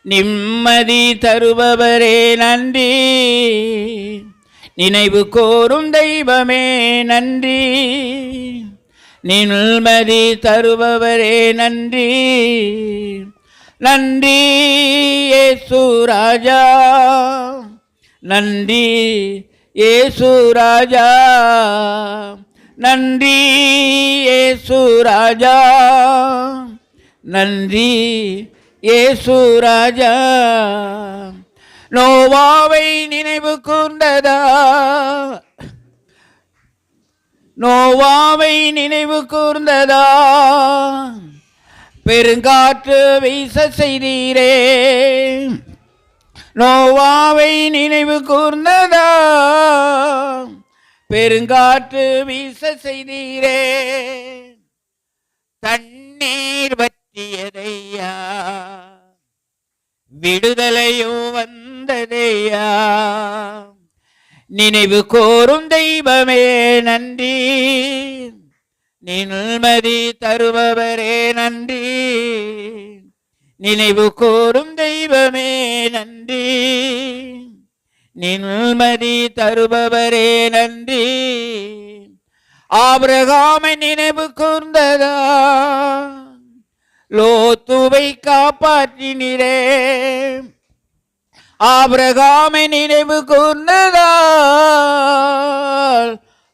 நிம்மதி தருபவரே நன்றி, நினைவு கோரும் தெய்வமே நன்றி. நிம்மதி தருபவரே நன்றி, நன்றி இயேசு ராஜா, நன்றி இயேசு ராஜா, நன்றி இயேசு ராஜா, நன்றி இயேசு ராஜா. நோவாவை நினைவு கூர்ந்ததா, நோவாவை நினைவு கூர்ந்ததா, பெருங்காற்று வீச செய்தீரே. நோவாவை நினைவு கூர்ந்ததா, பெருங்காற்று வீச செய்தீரே. தண்ணீர் வற்றியதையா, விடுதலையோ வந்ததையா. நினைவு கோரும் தெய்வமே நன்றி, நிம்மதி தருபவரே நன்றி. நினைவு கோரும் தெய்வமே நன்றி, நிம்மதி தருபவரே நன்றி. ஆபிரகாமை நினைவு கூர்ந்ததா, லோத்துவை காப்பாற்றினீரே. ஆபிரகாமை நினைவு கூர்ந்ததா,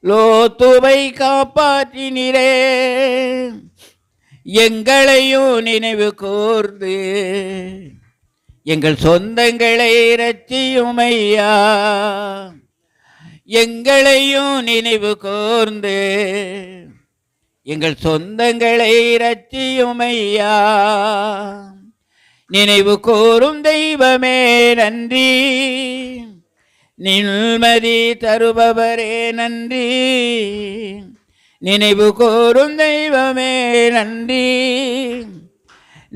லோத்துவை காப்பாற்றினீரே. எங்களையும் நினைவு கூர்ந்து எங்கள் சொந்தங்களை இரட்சியும் ஐயா. எங்களையும் நினைவு கூர்ந்து எங்கள் சொந்தங்களை இரட்சியும் ஐயா. நினைவு கோரும் தெய்வமே நன்றி, நிம்மதி தருபவரே நன்றி. நினைவு கோரும் தெய்வமே நன்றி,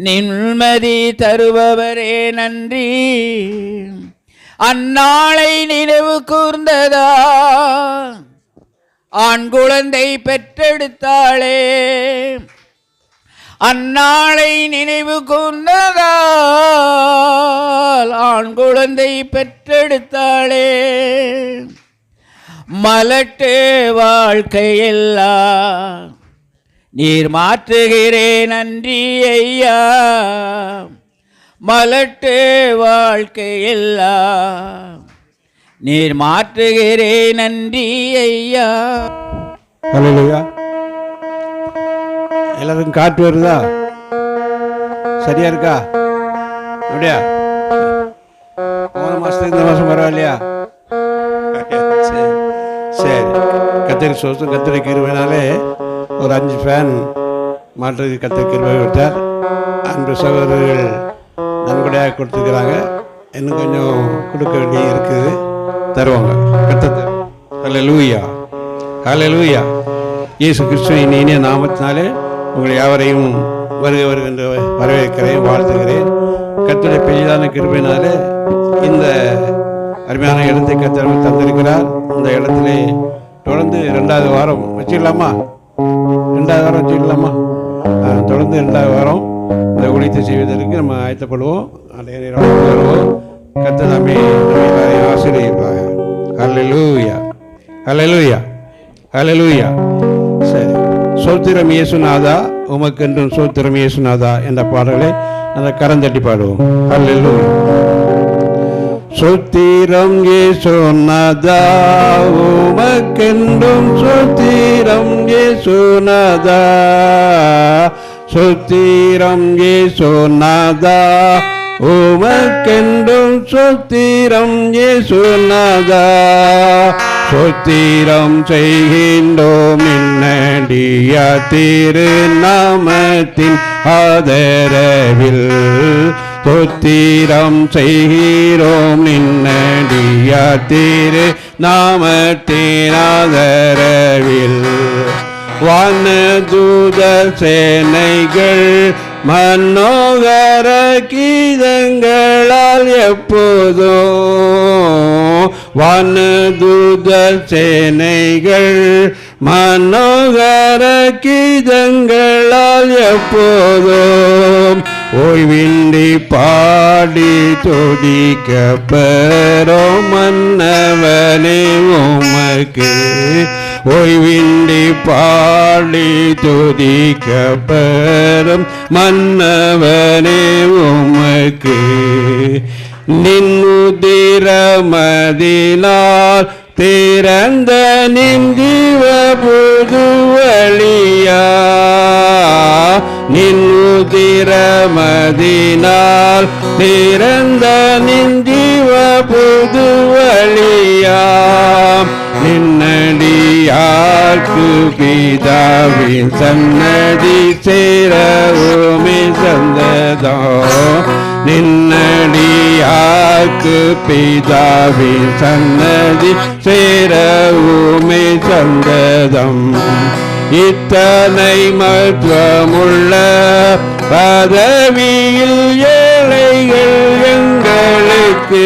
நிம்மதி தருபவரே நன்றி. அந்நாளை நினைவு கூர்ந்ததா, ஆண் குழந்தை பெற்றெடுத்தாளே. அந்நாளை நினைவு கூர்ந்ததா, ஆண் குழந்தை பெற்றெடுத்தாளே. மலட்டு வாழ்க்கையெல்லாம் நீர் மாற்றுகிறேன் நன்றி ஐயா. மலட்டு வாழ்க்கையெல்லாம் நீர் மாற்றுகிறேன் நன்றி ஐயா. ஹல்லேலூயா. எல்லாருக்கும் காற்று வருதா? சரியா இருக்கா? அப்படியா? போன மாசத்துக்கு இந்த மாசம் பரவாயில்லையா? சரி, கத்திரி சோசம் கத்திரி கிருவினாலே ஒரு 5 ஃபேன் மாற்றுக்கு கத்திரி கிருவை விட்டார். அன்பு சகோதரர்கள் நன்கொடையாக கொடுத்துக்கிறாங்க. இன்னும் கொஞ்சம் கொடுக்க வேண்டிய இருக்குது, தருவாங்க. கர்த்தர் ஹல்லேலூயா, ஹல்லேலூயா. இயேசு கிறிஸ்துவின் இனிய நாமத்தினாலே உங்களை யாவரையும் வருக வருகின்ற வரவேற்கிறேன், வாழ்த்துகிறேன். கர்த்தருடைய பெரிதான கிருபையினாலே இந்த அருமையான இடத்தை கர்த்தர் தந்திருக்கிறார். இந்த இடத்திலே தொடர்ந்து 2வது வாரம் வச்சுக்கலாமா? 2வது வாரம் வச்சுக்கலாமா? தொடர்ந்து 2வது வாரம் இந்த ஊழியத்தை செய்வதற்கு நம்ம ஆயத்தப்படுவோம். வருவோம். கர்த்தர் நம்மை ஆசீர்வதிப்பாக. ஹல்லேலூயா, ஹல்லேலூயா, ஹல்லேலூயா. சரி, சோத்திரம் இயேசுநாதா உமக்கென்றும் சோத்திரம் இயேசுநாதா என்ற பாடலை அந்த கரந்தட்டி பாடுவோம். ஹல்லேலூயா. சோத்திரம் இயேசுநாதா உமக்கென்றும் சோத்திரம் இயேசுநாதா. சோத்திரம் இயேசுநாதா உமக்கென்றும் சோத்திரம் இயேசுநாதா. சோத்திரம் செய்கின்றோம் இன்னடிய திருநாமத்தின் ஆதரவில். ஸ்தோத்திரம் செய்கிறோம் நின்னடிய திருநாமத்தின் ஆதரவில். வானதூத சேனைகள் மனோகர கீதங்களால் எப்போதும். வானதூத சேனைகள் மனோகர கீதங்களால் எப்போதும் ஓய்வின்றி பாடி துதிக்க பெறும் மன்னவனே உமக்கு ஓய்வின்றி பாடி துதிக்க பெறும் மன்னவனே உமக்கு நின்னுதிரமதினால் திறந்த நின் ஜீவ புது வழியா நின்னுதிரமதினால் திறந்த நின் ஜீவ புது வழியா நின்னடியார்க்கு பிதாவின் சன்னதி சேரவுமே சந்ததோ நின்னடியார்க்கு பிதாவின் சன்னதி சேரவுமே சந்ததம் இத்தனை மகத்துவமுள்ள பதவியில் ஏழைகள் எங்களுக்கு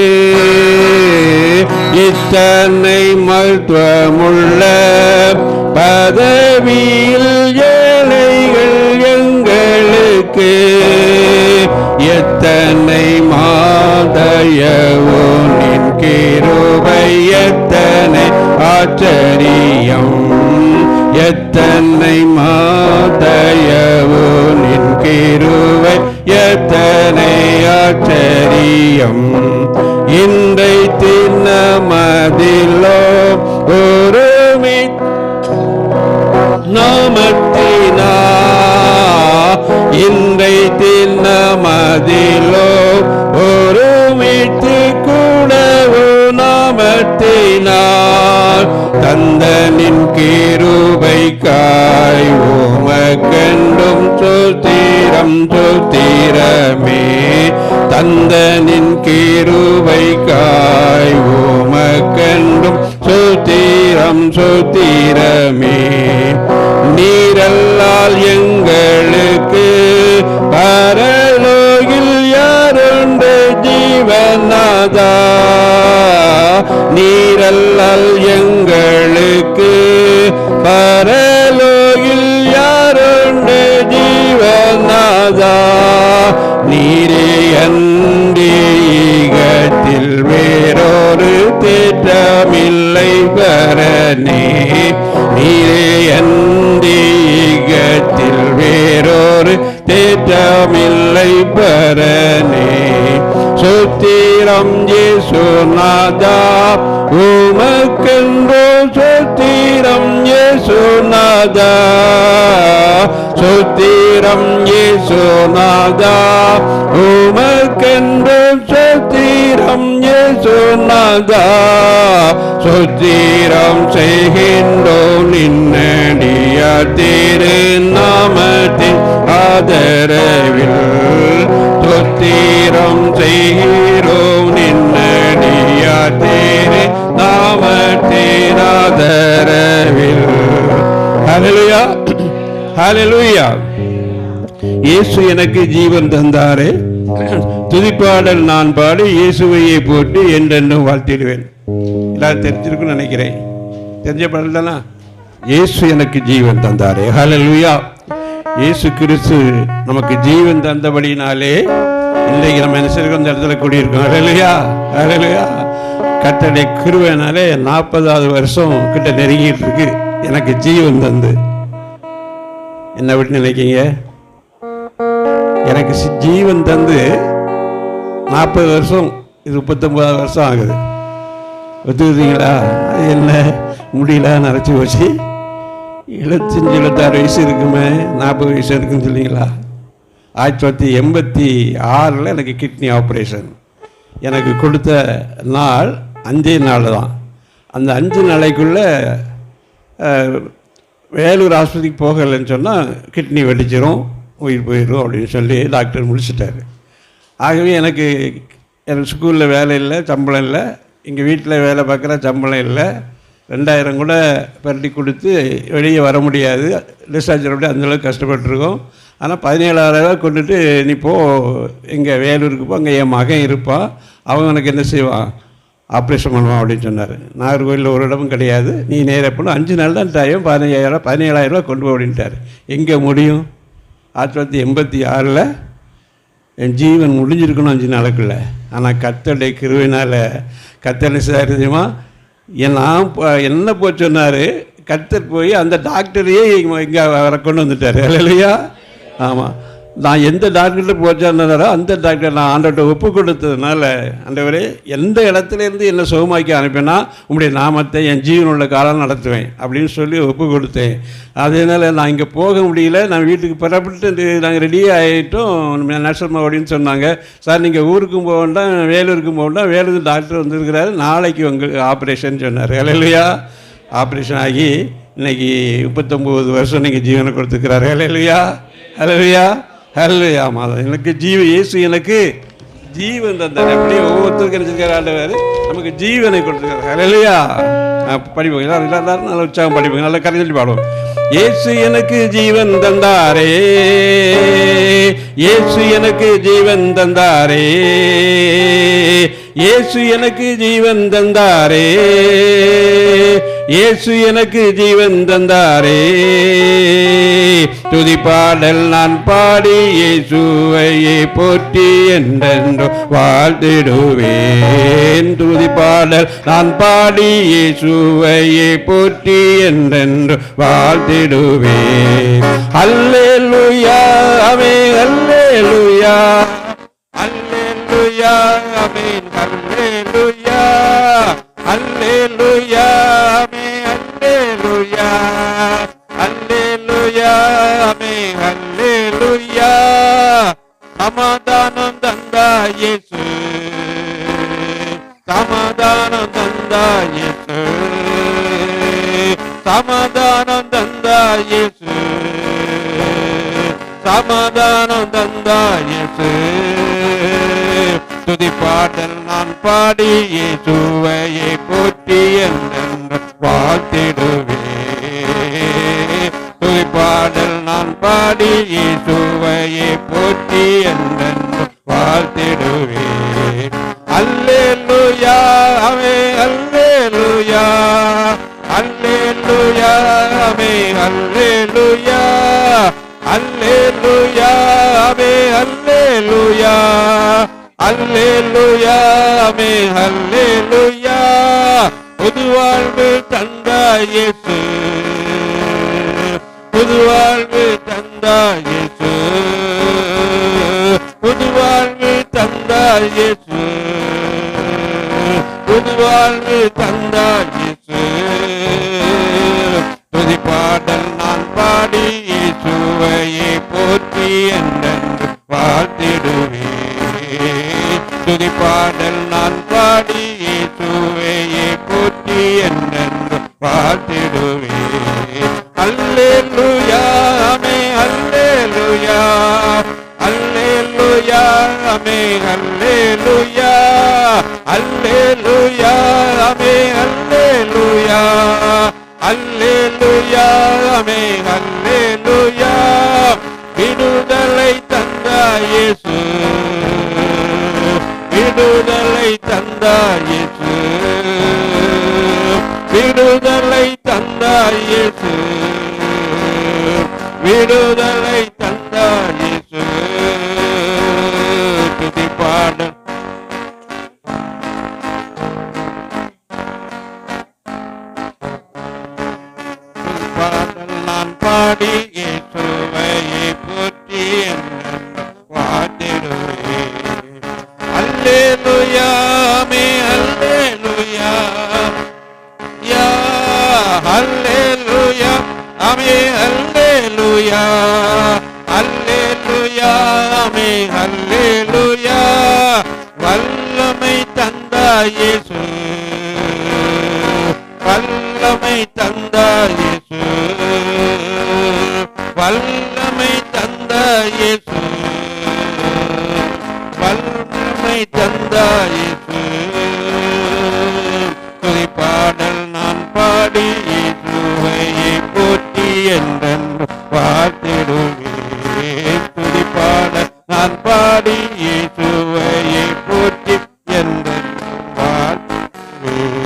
இத்தனை மகத்துவமுள்ள பதவியில் ஏழைகள் எங்களுக்கு எத்தனை மாதயவோ நின் கிருபை எத்தனை ஆச்சரியம் எத்தனை மாதயவோ நின் கிருபை எத்தனை ஆச்சரியம் இன்றை தினமதிலோ ஒருமி நாமத்தினா இன்றை தினமதிலோ ஒருமித்து கூடவோ நாமத்தினால் தந்தனின் கிருபைக்காய் உமக்கென்றும் சுத்திரம் சுத்திரமே தந்தனின் கிருபைக்காய் உமக்கென்றும் சுத்திரம் சுத்திரமே நீரல்லால் எங்களுக்கு பரலோகில் யாருண்டு ஜீவநாதா நீரல்லால் எங்களுக்கு பரலோகில் யாருண்டு ஜீவநாதா நீரே அந்தீகத்தில் வேறொரு தேற்றமில்லை பரனே நீரே அந்தீகத்தில் வேறொரு தேற்றமில்லை பரனே சுத்திரம் இயேசுநாதா உமக்கென்றோ சுத்திரம் இயேசுநாதா சுத்திரம் இயேசுநாதா உமக்கென்றோ சுத்திரம் இயேசுநாதா சுத்திரம் செய்கின்றோம் நின்னடிய திருநாமத்தின் ஆதரவில் சுத்திரம் செய்கிறோம் நின்னடிய திருநாமத்தின் ஆதரவில் ஹல்லேலூயா ஹல்லேலூயா இயேசு எனக்கு ஜீவன் தந்தாரே துதிப்பாடல் நான் பாடி இயேசுவையே போட்டு என்றென்றும் வாழ்த்திடுவேன் எல்லாரும் தெரிஞ்சிருக்குன்னு நினைக்கிறேன் தெரிஞ்ச பாடல் தானா இயேசு எனக்கு ஜீவன் தந்தாரே ஹல்லேலூயா இயேசு கிறிஸ்து நமக்கு ஜீவன் தந்தபடினாலே இன்றைக்கு நம்ம என்ன செய்யறோம் இந்த இடத்துல கூடியிருக்கோம் ஹல்லேலூயா ஹல்லேலூயா கர்த்தருடைய கிருபையினாலே 40வது வருஷம் கிட்ட நெருங்கிட்டு இருக்கு எனக்கு ஜீவன் தந்து என்ன விட்டு நினைக்கீங்க எனக்கு ஜீவன் தந்து 40 வருஷம் இது 39வது வருஷம் ஆகுது ஒத்துக்குறீங்களா அது என்ன முடியல நினச்சி வச்சு 75-76 வயசு இருக்குமே 40 வயசு இருக்குன்னு சொல்லிங்களா 1986 எனக்கு கிட்னி ஆப்ரேஷன் எனக்கு கொடுத்த நாள் 5 நாள் தான் அந்த 5 நாளைக்குள்ளே வேலூர் ஆஸ்பத்திரிக்கு போகலைன்னு சொன்னால் கிட்னி வெடிச்சிரும் உயிர் போயிடும் அப்படின்னு சொல்லி டாக்டர் முடிச்சிட்டாரு ஆகவே எனக்கு ஸ்கூலில் வேலை இல்லை சம்பளம் இல்லை இங்கே வீட்டில் வேலை பார்க்குற சம்பளம் இல்லை 2000 கூட பரட்டி கொடுத்து வெளியே வர முடியாது டிஸ்சார்ஜ் அப்படி அந்தளவுக்கு கஷ்டப்பட்டுருக்கோம் ஆனால் 17,000 கொண்டுட்டு நீ போ எங்கள் வேலூருக்கு போ அங்கே என் மகன் இருப்பான் அவன் எனக்கு என்ன செய்வான் ஆப்ரேஷன் பண்ணுவான் அப்படின்னு சொன்னார் நாகர்கோவிலில் ஒரு இடமும் கிடையாது நீ நேராக போகணும் 5 நாள் தான் டைம் 17,000 கொண்டு போ அப்படின்ட்டார் எங்கே முடியும் 1986 என் ஜீவன் முடிஞ்சிருக்கணும் 5 நாளுக்குள்ள. ஆனால் கர்த்தருடைய கிருபையினால் கர்த்தர் தெரியுமா, நான் என்ன போய் சொன்னார், கர்த்தர் போய் அந்த டாக்டரையே இங்கே வர கொண்டு வந்துட்டார். இல்லையா? ஆமாம், நான் எந்த டாக்டர்கிட்ட போச்சான்னாரோ அந்த டாக்டர் நான் ஆண்டவர்கிட்ட ஒப்பு கொடுத்ததுனால, ஆண்டவரே எந்த இடத்துலேருந்து என்னை சுகமாக்கி அனுப்பினா உங்களுடைய நாமத்தை என் ஜீவனுள்ள காலம் நடத்துவேன் அப்படின்னு சொல்லி ஒப்பு கொடுத்தேன். அதனால் நான் இங்கே போக முடியல. நான் வீட்டுக்கு புறப்பட்டு நாங்கள் ரெடி ஆகிட்டோம். நர்சம்மா அப்படின்னு சொன்னாங்க, சார் நீங்கள் ஊருக்கும் போக வேண்டாம், வேலூருக்கும் போக வேண்டாம், வேலூர் டாக்டர் வந்திருக்கிறாரு, நாளைக்கு உங்களுக்கு ஆப்ரேஷன் சொன்னார். இல்லையா? ஆப்ரேஷன் ஆகி இன்னைக்கு 39 வருஷம் நீங்கள் ஜீவனை கொடுத்துக்கிறாரு. இல்லையா? இல்லையா? ஹல்லேலூயா. மாதம் எனக்கு இயேசு எனக்கு ஜீவன் தந்தார். அப்படியே ஒவ்வொருத்தருக்கு நினைச்சிருக்காரு ஆண்டவர், நமக்கு ஜீவனை கொடுத்துருக்காரு. ஹல்லேலூயா. படிப்போம், எல்லாரும் நல்ல உற்சாகம் படிப்போம், நல்ல கதை சொல்லி பாடுவோம். இயேசு எனக்கு ஜீவன் தந்தாரே, இயேசு எனக்கு ஜீவன் தந்தாரே, இயேசு எனக்கு ஜீவன் தந்தாரே, இயேசு எனக்கு ஜீவன் தந்தாரே. துதிப்பாடல் நான் பாடி இயேசுவையே போற்றி என்றென்று வாழ்த்திடுவேன். துதிப்பாடல் நான் பாடி இயேசுவையே போற்றி என்றென்று வாழ்த்திடுவேன். அல்லேலூயா ஆமென், அல்லேலூயா, அல்லேலூயா ஆமென், அல்லேலூயா, அல்லேலூயா ஆமென், அல்லேலூயா, அல்லேலூயா ஆமென், அல்லேலூயா. சமாதானம் தந்தா இயேசு, சமாதானம் தந்தா இயேசு, சமாதானம் தந்தா இயேசு, சமாதானம் தந்தா இயேசு. துதிப்பாடல் நான் பாடி இயேசுவையே போற்றி என்றென்று வாழ்த்திடுவேன். துதிப்பாடல் நான் பாடி இயேசுவையே போற்றி என்றென்று வாழ்த்திடுவேன். அல்லேலூயா ஆமென், அல்லேலூயா, அல்லேலூயா ஆமென், அல்லேலூயா, அல்லேலூயா ஆமென், அல்லேலூயா, அல்லேலூயா ஆமென், அல்லேலூயா. புது வாழ்வு தந்தா இயேசு, புது வாழ்வு தந்தா இயேசு, புது வாழ்வு தந்தா இயேசு, புது வாழ்வு தந்தா இயேசு. துதிப்பாடல் நான் பாடி இயேசுவையே போற்றி என்றென்று வாழ்த்திடுவேன். துதிப்பாடல் நான் பாடி இயேசுவையே போற்றி என்றென்று வாழ்த்திடுவேன். அல்லேலூயா ஆமென், அல்லேலூயா, அல்லேலூயா ஆமென், அல்லேலூயா, அல்லேலூயா ஆமென், அல்லேலூயா, அல்லேலூயா ஆமென், அல்லேலூயா. விடுதலை தந்தா இயேசு, விடுதலை தந்தா இயேசு, விடுதலை தந்தா இயேசு, விடுதலை தந்தா இயேசு. துதிப்பாடல் நான் பாடி இயேசுவையே போற்றி என்றென்று வாழ்த்திடுவேன். அல்லேலூயா ஆமென், அல்லேலூயா, யா அல்லேலூயா ஆமென், அல்லேலூயா, அல்லேலூயா ஆமென், அல்லேலூயா. வல்லமை தந்தா இயேசு, வல்லமை தந்தா இயேசு, வல்லமை தந்தா இயேசு, வல்லமை தந்தா இயேசு. துதிப்பாடல் நான் பாடி இயேசுவையே போற்றி என்றென்று வாழ்த்திடுவேன். துதிப்பாடல் நான் பாடி இயேசுவையே போற்றி என்றென்று வாழ்த்திடுவேன்.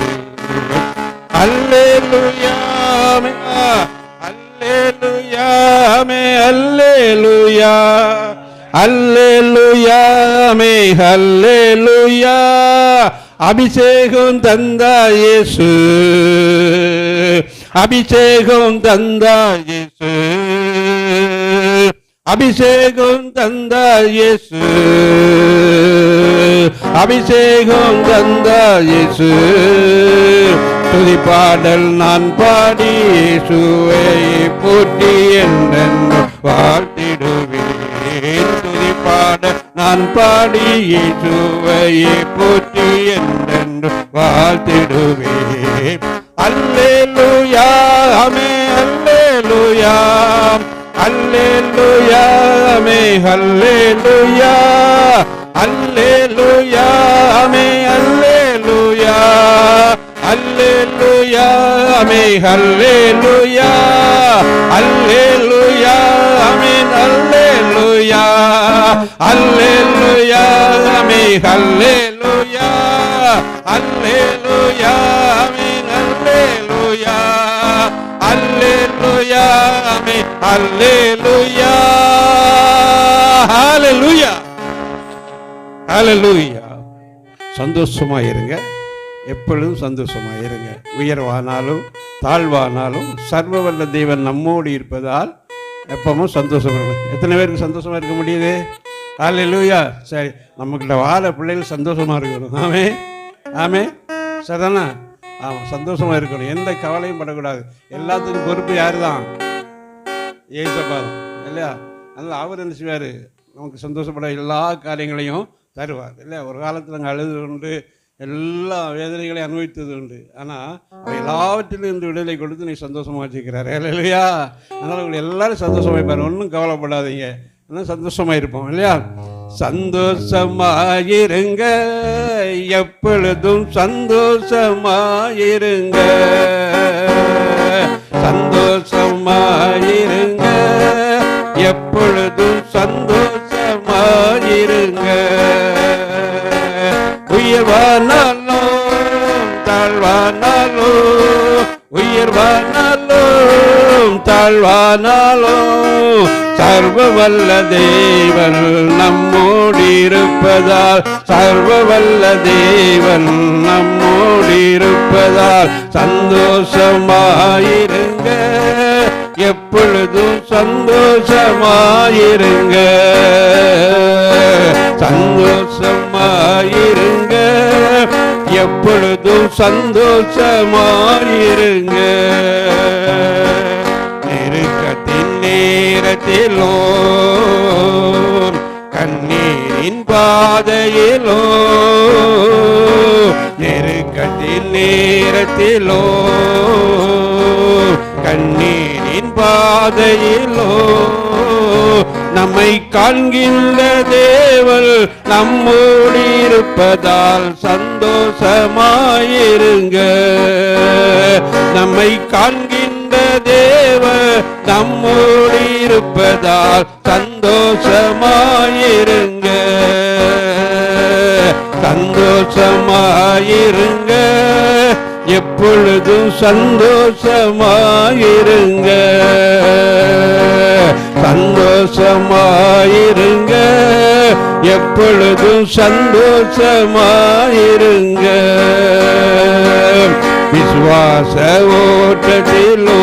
அல்லேலூயா ஆமென், அல்லேலூயா ஆமென், அல்லேலூயா, அல்லேலூயா அல்லேலூயா. அபிஷேகம் தந்தா இயேசு, அபிஷேகம் தந்தா இயேசு, அபிஷேகம் தந்தா இயேசு, அபிஷேகம் தந்தா இயேசு. துதிப்பாடல் நான் பாடி இயேசுவை போற்றி என்றென்று வாழ்த்திடுவேன். துதிப்பாடல் நான் பாடி இயேசுவை போற்றி என்றென்று வாழ்த்திடுவேன். அல்லேலூயா, ஆமென், அல்லேலூயா, அல்லேலூயா, ஆமென், அல்லேலூயா, அல்லேலூயா, ஆமென், அல்லேலூயா, அல்லேலூயா, ஆமென், அல்லேலூயா, அல்லேலூயா, ஆமென், அல்லேலூயா, அல்லேலூயா, ஆமென், அல்லேலூயா, அல்லேலூயா, ஆமென், அல்லேலூயா, அல்லேலூயா, ஆமென், அல்லேலூயா, ஹல்லேலூயா, ஹல்லேலூயா. சந்தோஷமா இருங்க, எப்பொழுதும் சந்தோஷமா இருங்க. உயர்வானாலும் தாழ்வானாலும் சர்வ வல்ல தேவன் நம்மோடு இருப்பதால் எப்பவும் சந்தோஷம் இருக்கும். எத்தனை பேருக்கு சந்தோஷமா இருக்க முடியுது? ஹல்லேலூயா. சரி, நம்மக்கிட்ட வாழ பிள்ளைகள் சந்தோஷமா இருக்கணும். ஆமே, ஆமே, சரிதானா? ஆமாம், சந்தோஷமா இருக்கணும். எந்த கவலையும் படக்கூடாது. எல்லாத்துக்கும் பொறுப்பு யாரு தான்? ஏசப்பா தான், இல்லையா? அதனால் அவர் என்ன செய்வார்? நமக்கு சந்தோஷப்பட எல்லா காரியங்களையும் தருவார், இல்லையா? ஒரு காலத்தில் நாங்கள் அழுது கொண்டு எல்லா வேதனைகளையும் அனுபவித்தது உண்டு. ஆனால் அவர் எல்லாவற்றிலும் இருந்து விடுதலை கொடுத்து நீ சந்தோஷமாக வச்சுக்கிறாரு, இல்லையா? அதனால் உங்களை எல்லாரும் சந்தோஷமாக இருப்பார். ஒன்றும் கவலைப்படாதீங்க, இன்னும் சந்தோஷமாக இருப்போம், இல்லையா? சந்தோஷமாயிருங்க, எப்பொழுதும் சந்தோஷமாயிருங்க, சந்தோஷமாயிருங்க, எப்பொழுதும் சந்தோஷமாயிருங்க. உயர்வானாலும் தாழ்வானாலும், உயர்வானாலும் தாழ்வானாலும் சர்வ வல்ல தேவன் நம்மோடு இருப்பதால், சர்வ வல்ல தேவன் நம்மோடு இருப்பதால் சந்தோஷமாயிருங்க, எப்பொழுதும் சந்தோஷமாயிருங்க, சந்தோஷமாயிருங்க, எப்பொழுதும் சந்தோஷமாயிருங்க. நெருக்கத்தின் நேரத்திலோ கண்ணீரின் பாதையிலோ, நெருக்கத்தின் நேரத்திலோ கண்ணீரின் பாதையிலோ நம்மை காண்கின்ற தேவன் நம்மோடு இருப்பதால் சந்தோஷமாயிருங்க, நம்மை காண்கின்ற தேவன் நம்மோடு இருப்பதால் சந்தோஷமாயிருங்க, சந்தோஷமாயிருங்க, எப்பொழுதும் சந்தோஷமாயிருங்க, சந்தோஷமாயிருங்க, எப்பொழுதும் சந்தோஷமாயிருங்க. விசுவாச ஓட்டத்திலோ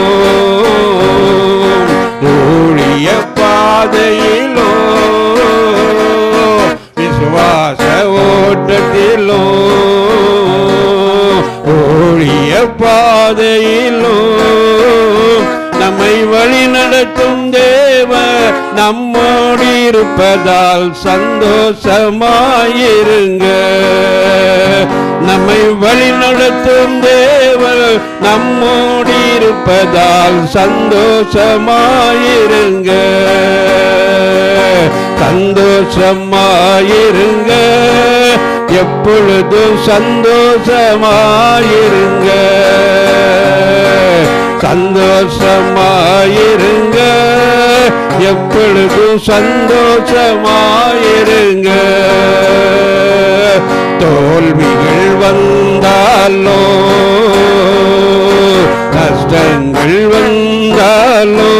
ஊழிய பாதையிலோ, விசுவாச ஓட்டத்திலோ ஊழிய பாதையிலோ நம்மை வழி நடத்தும் தேவ நம்மோடு இருப்பதால் சந்தோஷமாயிருங்க, நம்மை வழி நடத்தும் தேவ நம்மோடு இருப்பதால் சந்தோஷமாயிருங்க, சந்தோஷமாயிருங்க, எப்பொழுதும் சந்தோஷமாயிருங்க, சந்தோஷமாயிருங்க, எப்பொழுதும் சந்தோஷமாயிருங்க. தோல்விகள் வந்தாலோ கஷ்டங்கள் வந்தாலோ,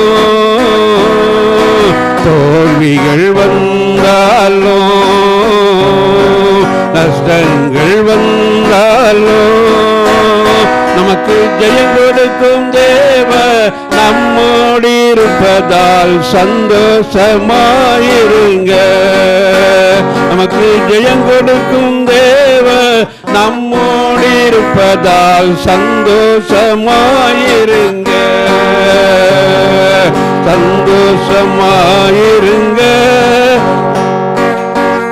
தோல்விகள் வந்தாலோ கஷ்டங்கள் வந்தாலோ நமக்கு ஜெயம் கொடுக்கும் தேவ நம்மோடு இருப்பதால் சந்தோஷமாயிருங்க. நமக்கு ஜெயம் கொடுக்கும் தேவ நம்மோடு இருப்பதால் சந்தோஷமாயிருங்க. சந்தோஷமாயிருங்க,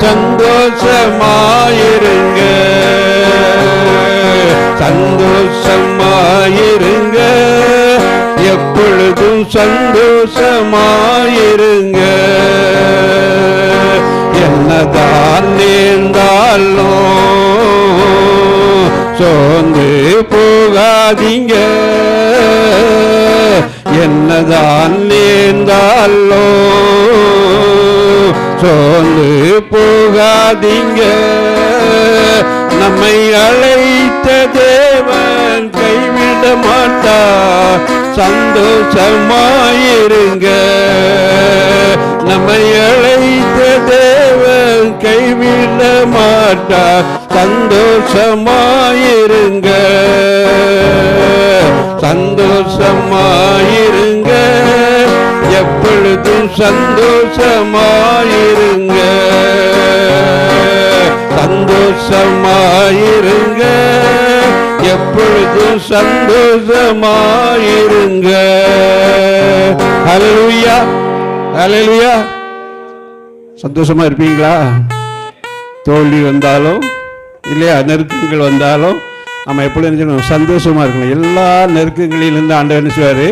சந்தோஷமாயிருங்க, சந்தோஷமாயிருங்க, எப்பொழுதும் சந்தோஷமாயிருங்க. என்னதான் நேர்ந்தாலும் சோர்ந்து போகாதீங்க. என்னதான் நேர்ந்தாலும் சோர்ந்து போகாதீங்க. நம்மை அழைத்த தேவன் கைவிட மாட்டார், சந்தோஷமாயிருங்க. நம்மை அழைத்த தேவன் கைவிட மாட்டார், சந்தோஷமாயிருங்க. சந்தோஷமாயிருங்க, எப்பொழுதும் சந்தோஷமாயிருங்க. சந்தோஷமாயிருங்க, எப்பொழுதும் சந்தோஷமாயிருங்க. ஹல்லேலூயா, ஹல்லேலூயா. சந்தோஷமா இருப்பீங்களா? தோல்வி வந்தாலும் இல்லையா, நெருக்கங்கள் வந்தாலும் நம்ம எப்படி நினைச்சோம் சந்தோஷமா இருக்கணும். எல்லா நெருக்கங்களிலிருந்து ஆண்டவர் என்ன செய்வார்?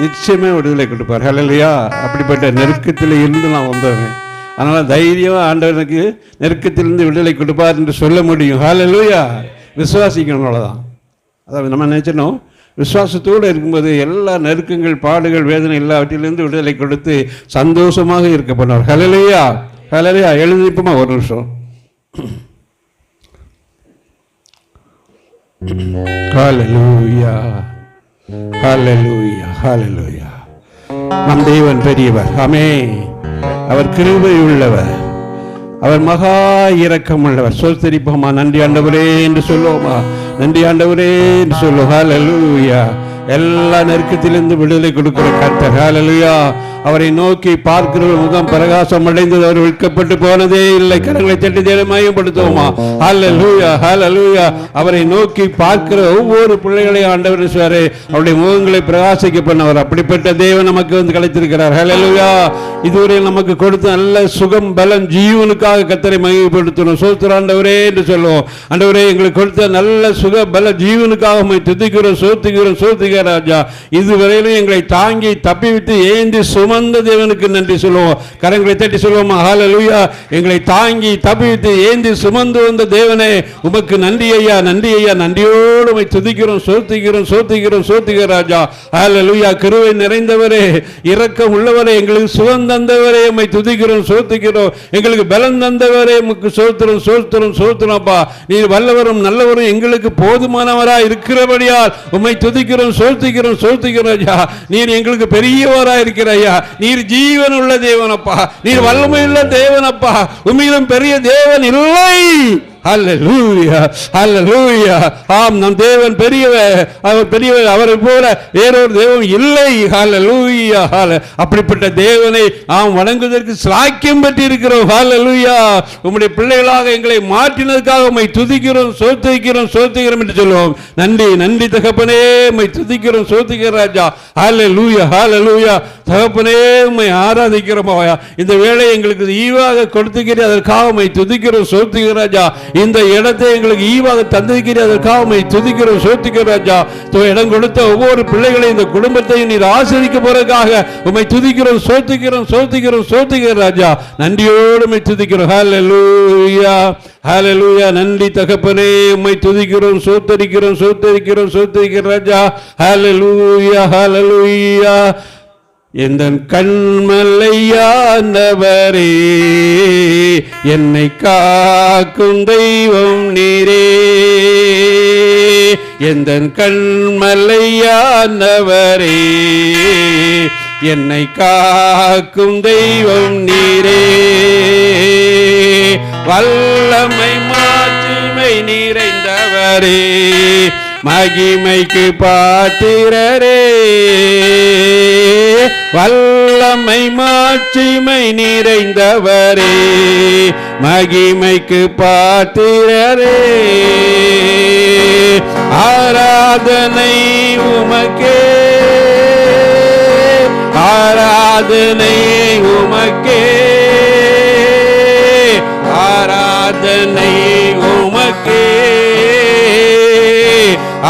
நிச்சயமே விடுதலை கொடுப்பார். ஹல்லேலூயா. அப்படிப்பட்ட நெருக்கத்தில் இருந்து நான் வந்தவன். அதனால் தைரியமாக ஆண்டவனுக்கு நெருக்கத்திலிருந்து விடுதலை கொடுப்பார் என்று சொல்ல முடியும். ஹல்லேலூயா. விசுவாசிக்கணும், அவ்வளோதான். அதாவது நம்ம நினைச்சணும் விசுவாசத்தோடு இருக்கும்போது எல்லா நெருக்கங்கள், பாடுகள், வேதனை எல்லாவற்றிலிருந்து விடுதலை கொடுத்து சந்தோஷமாக இருக்க பண்ணுவார். ஹல்லேலூயா, ஹல்லேலூயா. எழுதிப்போமா ஒரு நிமிஷம். ஹல்லேலூயா, ஹல்லேலூயா, ஹல்லேலூயா. நம் தேவன் பெரியவர். ஆமென். அவர் கிருபை உள்ளவர், அவர் மகா இரக்கம் உள்ளவர். சோஸ்தரிப்போமா, நன்றி ஆண்டவரே என்று சொல்லுவோமா, நன்றி ஆண்டவரே என்று சொல்லுவோம். ஹல்லேலூயா. எல்லா நெருக்கத்திலிருந்து விடுதலை கொடுக்கிற கர்த்தர். ஹல்லேலூயா. அவரை நோக்கி பார்க்கிற முகம் பிரகாசம் அடைந்தது, அவர் விற்கப்பட்டு போனதே இல்லை. கரங்களை தட்டி தேவனை மையப்படுத்துவோமா. ஹல்லேலூயா, ஹல்லேலூயா. அவரை நோக்கி பார்க்கிற ஒவ்வொரு பிள்ளைகளையும் ஆண்டவர் சொல்வாரு, அவருடைய முகங்களை பிரகாசிக்க பண்ணவர். அப்படிப்பட்ட தேவன் நமக்கு வந்து கிடைத்திருக்கிறார். ஹல்லேலூயா. இதுவரை நமக்கு கொடுத்த நல்ல சுகம், பலம், ஜீவனுக்காக கர்த்தரை மையப்படுத்தணும். சோஸ்திரம் ஆண்டவரே என்று சொல்லுவோம். ஆண்டவரே, எங்களுக்கு கொடுத்த நல்ல சுக பல ஜீவனுக்காக துதிக்கிறோம், சோத்துகிறோம், சோத்துகிற ராஜா. இதுவரையிலும் எங்களை தாங்கி தப்பிவிட்டு ஏந்தி சுமந்த தேவனுக்கு நன்றி சொல்லுவோம். கரங்களை தட்டி சொல்லுவோமா. ஹல்லேலூயா. எங்களை தாங்கி தப்பிவிட்டு ஏந்தி சுமந்து வந்த தேவனே, உமக்கு நன்றி ஐயா, நன்றி ஐயா. நன்றியோடு உம்மை துதிக்கிறோம், சோத்துகிறோம், சோத்துகிறோம், சோத்துகிற ராஜா. ஹல்லேலூயா. கிருபை நிறைந்தவரே, இரக்கம் உள்ளவரே, எங்களுக்கு சுகம் தந்தவரே, உம்மை துதிக்கிறோம், சோத்துகிறோம். எங்களுக்கு பலம் தந்தவரே, உமக்கு சோத்திரம், சோத்திரம், சோத்திரம்ப்பா. நீர் வல்லவரும் நல்லவரும் எங்களுக்கு போதுமானவராய் இருக்கிறபடியால் உம்மை துதிக்கிறோம், சோத்துகிறோம், சோத்துகிறோம் ராஜா. நீர் எங்களுக்கு பெரியவராய் இருக்கிற ஐயா. நீர் ஜீவன் உள்ள தேவனப்பா, நீர் வல்லமையுள்ள தேவனப்பா. உம்மிலும் பெரிய தேவன் இல்லை. ஹல்லேலூயா, ஹல்லேலூயா. ஆம், நம் தேவன் பெரியவர், அவர் பெரியவர். அவரை போல வேறொரு தேவன் இல்லை. ஹல்லேலூயா. அப்படிப்பட்ட தேவனை நாம் வணங்குவதற்கு சாக்கியம் பெற்று இருக்கிறோம். ஹல்லேலூயா. உம்முடைய பிள்ளைகளாக எங்களை மாற்றினதுக்காக உம்மை துதிக்கிறோம், சோத்திக்கிறோம், சோத்திக்கிறோம் என்று சொல்லுவோம். நன்றி, நன்றி தகப்பனே, உம்மை துதிக்கிறோம், சோத்திக்கிற ராஜா. ஹல்லேலூயா, ஹல்லேலூயா. தகப்பனே, உம்மை ஆராதிக்கிறோம். இந்த வேளை எங்களுக்கு ஈவாக கொடுத்துக்கிறேன், அதற்காக உம்மை துதிக்கிறோம், சோத்திக்கிற ராஜா. இந்த இடத்தை எங்களுக்கு ஈவாக தந்திருக்கிறேன், அதற்காக உம்மை துதிக்கிறோம், சோத்திக்கிறோம் ராஜா. இடம் கொடுத்த ஒவ்வொரு பிள்ளைகளையும், இந்த குடும்பத்தையும் நீர் ஆசீர்வதிக்க போறதுக்காக உம்மை துதிக்கிறோம், சோத்திக்கிறோம், சோத்திக்கிறோம், சோத்திக்கிறோம் ராஜா. நன்றியோடு உம்மை துதிக்கிறோம். ஹல்லேலூயா, ஹல்லேலூயா. நன்றி தகப்பனே, உம்மை துதிக்கிறோம், சோத்தரிக்கிறோம், சோத்தரிக்கிறோம், சோத்தரிக்கிறோம் ராஜா. ஹல்லேலூயா, ஹல்லேலூயா. எந்த கண்மலையானவரே, என்னை காக்கும் தெய்வம் நீரே. எந்த கண்மலையானவரே, என்னை காக்கும் தெய்வம் நீரே. வல்லமை மாற்றி மாட்சிமை நிறைந்தவரே மகிமைக்கு பாத்திரரே வல்லமை மாட்சிமை நிறைந்தவரே மகிமைக்கு பாத்திரரே ஆராதனை உமக்கே ஆராதனை உமக்கே ஆராதனை உமக்கே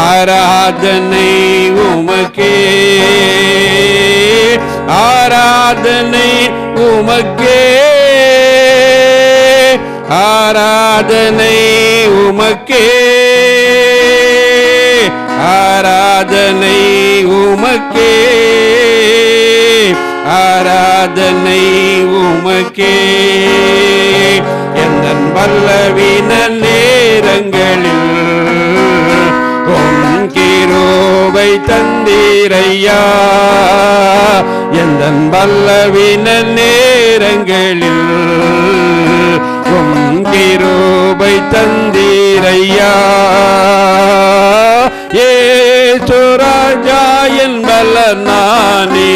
ஆராதனை உமக்கே ஆராதனை உமக்கே ஆராதனை உமக்கே ஆராதனை உமக்கே ஆராதனை உமக்கே எந்தன் பல்லவீன நேரங்களில் உம் கிருபை தந்தீரையா எந்தன் பல்லவீன நேரங்களில் உம் கிருபை தந்தீரையா ஏசுராஜா என்பல நானே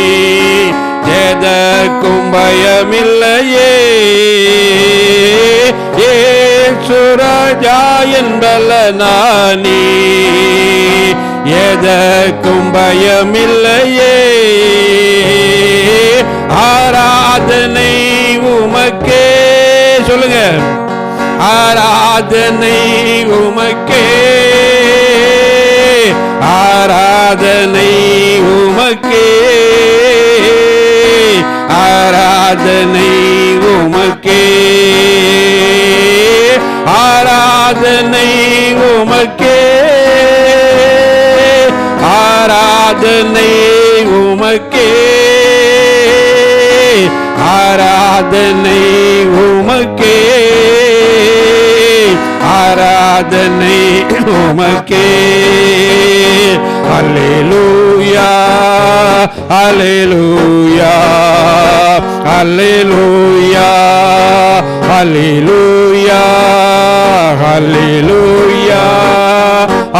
எதற்கும் பயமில்லையே ஏசுராஜா என்பல நானே எதற்கும் பயமில்லையே ஆராதனை உமக்கே சொல்லுங்க ஆராதனை உமக்கே ஆராதனை உமக்கே ஆராதனை உமக்கே ஆராதனை உமக்கே ஆராதனை உமக்கே ஆராதனை உமக்கே ஆராதனை உமக்கே அல்லேலூயா அல்லேலூயா அல்லேலூயா அல்லேலூயா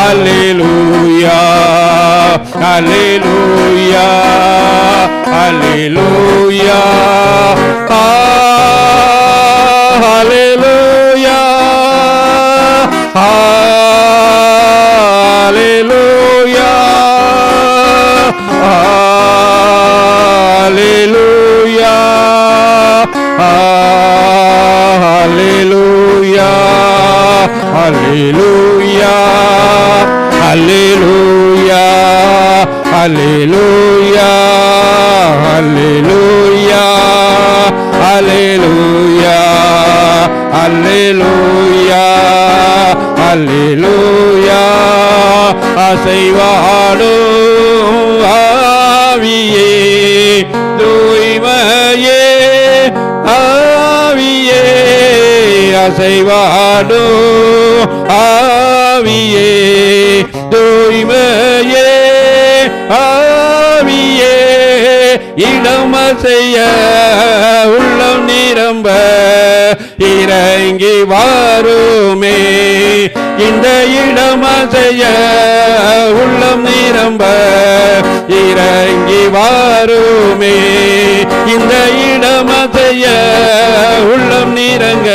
அல்லேலூயா அல்லேலூயா அல்லேலூயா அல்லேலூயா அல்லேலூயா அல்லேலூயா அல்லேலூயா அல்லேலூயா அல்லேலூயா அல்லேலூயா அல்லேலூயா அல்லேலூயா அல்லேலூயா அல்லேலூயா அல்லேலூயா அசைவாடும் ஆவியே தூய்மையே ஆவியே அசைவாடும் ஆவியே தூய்மையே ஆவியே இடமசைய உள்ளம் நிரம்ப இறங்கி வாருமே இந்த இடமசைய உள்ளம் நிரம்ப இறங்கி வாருமே இந்த இடமசைய உள்ளம் நிறங்க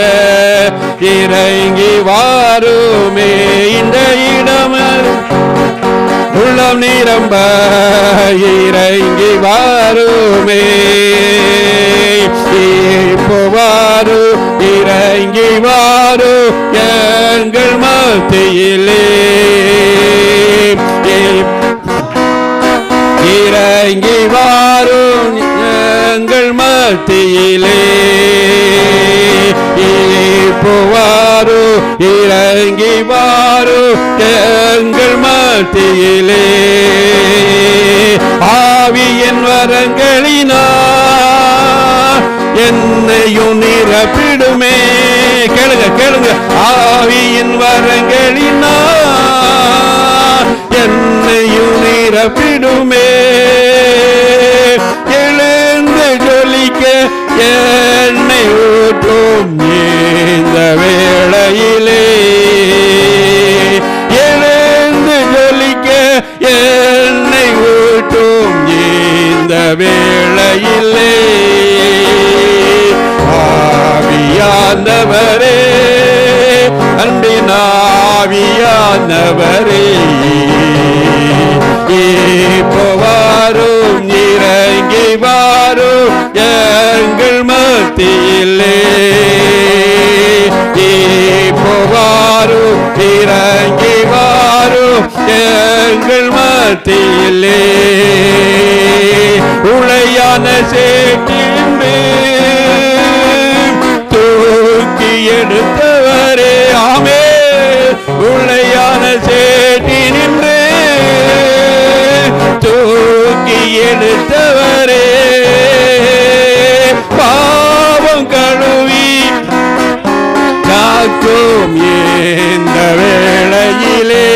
இறங்கி வாருமே இந்த இடம் உள்ளம் நிரம்ப இறங்கி வாருமே இப்போ வாரு இறங்கி வாரு எங்கள் மத்தியிலே இறங்கி வாரு எங்கள் மத்தியிலே இப்போ வாரு இறங்கி வாரு எங்கள் மத்தியிலே ஆவியின் வரங்களினால் என்னையும் நிரப்பிடுமே கேளுங்க கேளுங்க ஆவியின் வரங்களினால் என்னையும் நிரப்பிடுமே எழுந்து ஜொலிக்க என்னை ஊற்றும் இந்த வேளையிலே ஆவியானவரே இப்போ வாரும் இறங்கி வாரும் எங்கள் மத்தியிலே இப்போ வாரும் இறங்கி வாரும் எங்கள் மத்தியிலே உளையான சேற்றின்று தூக்கி எடுத்தவரே ஆமே உளையான சேற்றினின்று தூக்கி எடுத்தவரே பாவம் கழுவி காக்கும் இந்த வேளையிலே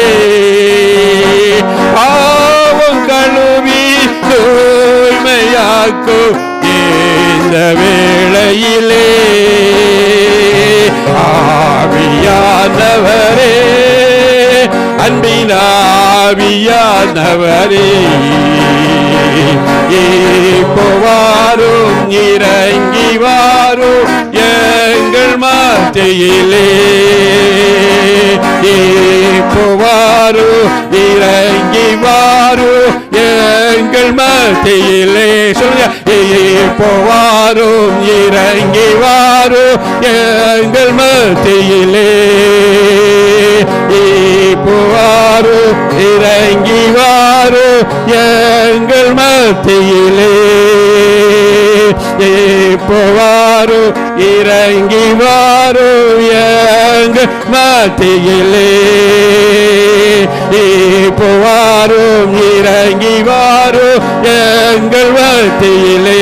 பாவம் கழுவி தூய்மையாக்கும் இந்த வேளையிலே ஆவியானவரே அன்பின் ஆவியானவரே இப்போ வாரும் இறங்கி வாரும் எங்கள் மத்தியிலே இப்போ வாரும் இறங்கி வாரும் எங்கள் மத்தியிலே சொல்லுங்க இப்போ வாரும் இறங்கி வாரும் எங்கள் மத்தியிலே இப்போ வாரும் இறங்கி வாரும் எங்கள் மத்தியிலே இப்போ வாரும் இறங்கி வாரும் எங்கள் மத்தியிலே இப்போ வாரும் இறங்கி வாரும் எங்கள் மத்தியிலே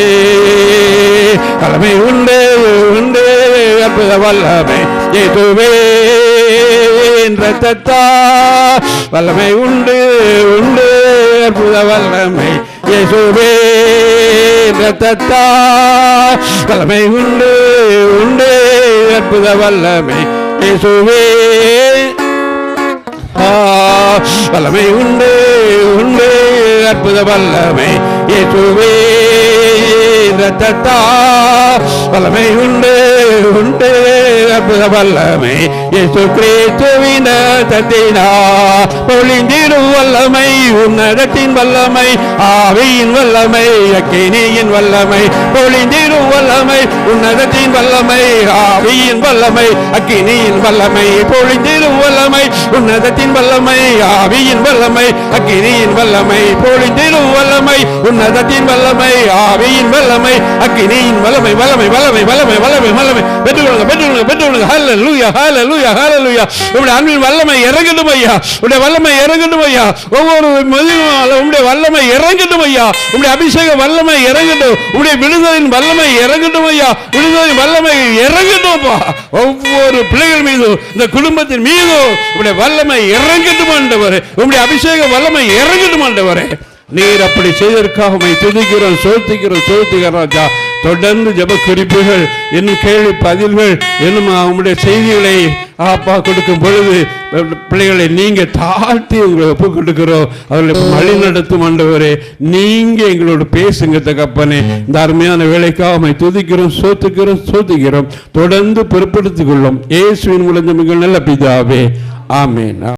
வல்லமை உண்டு உண்டு அற்புத வல்லமை இயேசுவே ரத்தத்தா வல்லமை உண்டு உண்டு அற்புத வல்லமை இயேசுவே ரத்தத்தா வல்லமை உண்டு உண்டு அற்புத வல்லமை இயேசுவே வல்லமை உண்டு உண்டு அற்புத வல்லமை இயேசுவே ரத்தத்தா வல்லமை உண்டு உண்டு அற்புத வல்லமை இயேசு கிறிஸ்துவின் ரத்தத்தினா பொழிந்திடும் வல்லமை உன்னதத்தின் வல்லமை ஆவியின் வல்லமை அக்கினியின் வல்லமை பொழிந்திடும் வல்லமை உன்னதத்தின் வல்லமை ஆவியின் வல்லமை அக்கினியின் வல்லமை பொழிந்திடும் வல்லமை உன்னதத்தின் வல்லமை ஆவியின் வல்லமை அக்கினியின் வல்லமை பொழிந்திடும் வல்லமை உன்னதத்தின் வல்லமை ஆவியின் வல்லமை அக்கினியின் வல்லமை வல்லமை வல்லமை வல்லமை வல்லமை வல்லமை பெற்றுக்கொள்ளுங்க பெற்றுக்கொள்ளுங்க பெற்றுக்கொள்ளுங்க ஹல்லேலூயா ஹல்லேலூயா ஹல்லேலூயா உம்முடைய அன்பின் வல்லமை இறங்கட்டும் ஐயா உம்முடைய வல்லமை இறங்கட்டும் ஐயா ஒவ்வொரு மதியும் உம்முடைய வல்லமை இறங்கட்டும் ஐயா உம்முடைய அபிஷேக வல்லமை இறங்கட்டும் உம்முடைய விடுதலின் வல்லமை இறங்கட்டும் ஐயா விடுதலின் வல்லமை இறங்கட்டும்ப்பா ஒவ்வொரு பிள்ளைகள் மீதும் இந்த குடும்பத்தின் மீதும் உம்முடைய வல்லமை இறங்கட்டும் ஆண்டவரே உம்முடைய அபிஷேக வல்லமை இறங்கட்டும் ஆண்டவரே நீர் அப்படி செய்ததற்காக துதிக்கிறோம் சோத்திக்கிறோம் ராஜா தொடர்ந்து ஜெப குறிப்புகள் என்னும் கேள்வி பதில்கள் என்னும் அவங்களுடைய செய்திகளை அப்பா கொடுக்கும் பொழுது பிள்ளைகளை நீங்க தாழ்த்தி உங்களை ஒப்பு கொடுக்கிறோம் அவர்களை வழி நடத்தும் ஆண்டவரே நீங்க எங்களோட பேசுங்க தகப்பனே இந்த அருமையான வேலைக்காக துதிக்கிறோம் சோத்துக்கிறோம் தொடர்ந்து பொறுப்படுத்திக் கொள்ளும் இயேசுவின் மூலம் மிக நல்ல பிதாவே ஆமென்.